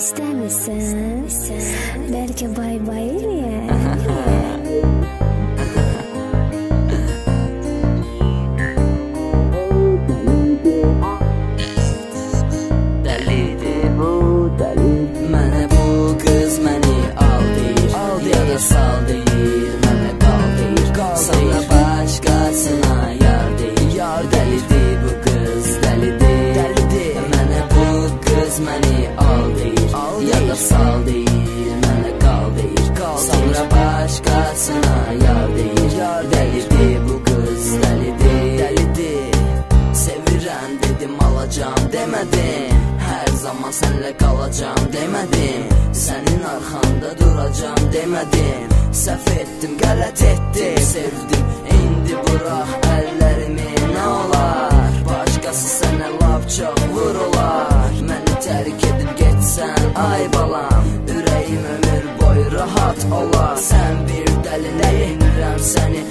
İstəmirsən, bəlkə bay-bay eləyək. Dəlidir bu, dəlidir. Mənə bu qız məni al deyir, ya da sal deyir, mənə qal deyir, sonra başqasına yar deyir. Dəlidir bu qız, dəlidir. Mənə bu qız məni al deyir, ya da sal deyir, mənə qal deyir, sonra başqasına yar deyir. Dəlidir bu qız, dəlidir. Sevirəm dedim, alacam demədim, hər zaman sənlə qalacam demədim, sənin arxanda duracam demədim, səhv etdim, qələt etdim, sevdim, indi burax əllərimi, nə olar, başqası sənə laf çox vurular, məni tərk edib getsən, ay balam, ürəyim ömür boyu rahat olar, sən bir dəli, nəyinirəm səni,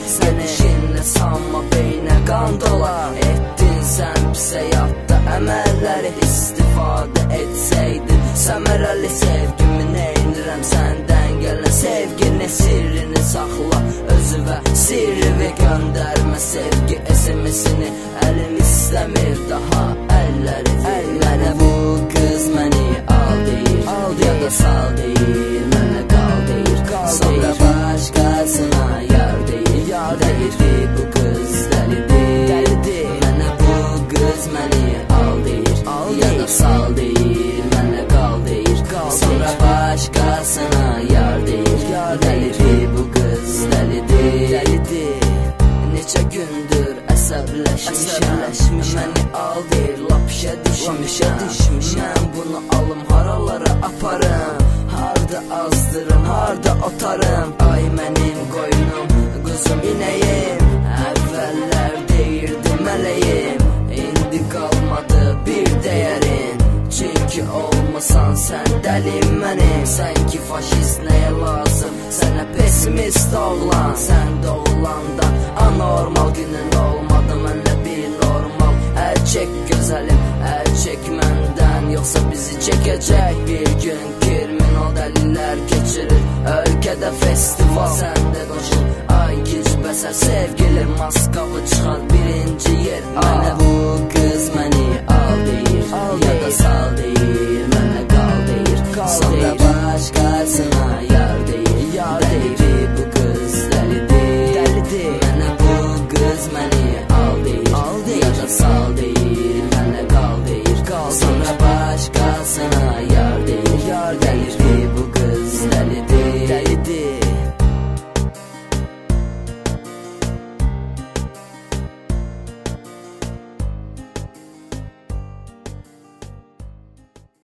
işinlə sanma beynə qan dolar, etdin sən pis həyatda əməlləri, istifadə etsəydin, səmərəli sevgimi, nəyinirəm səndən gələn sevgini, sirrini saxla özüvə, sirri göndərmə sevgi SMS-ini, əlim istəmir daha əlləri, bu qız məni al deyir, ya da sal deyir, mənə qal deyir, sonra başqasına yar deyir, dəlidir bu qız, dəlidir, mənə bu qız məni al deyir, ya da sal deyir, mənə qal deyir, sonra başqasına yar deyir, dəlidir bu qız, dəlidir. Neçə gündür əsəbləşmişəm, məni al deyir, lap işə düşmüşəm, mən bunu alım haralara aparım, harda azdırım, harda otarım, ay mənim qoyunum, quzum inəyim, əvvəllər deyirdim mələyim, indi qalmadı bir dəyərin, çünki olmasan sən dəlim mənim, sən ki faşist nəyə lazım, sənə pessimist oğlan, sən doğulanda anormal günün olmadı, mənlə bir normal, əl çək gözəlim, əl çək məndən, yoxsa bizi çəkəcək bir gün, kriminal dəlillər keçirir, ölkədə festival, sən də qoşul, ay gic bəsər sevgili, Moskva çıxar birinci yer, mənə bu qız məni al deyir,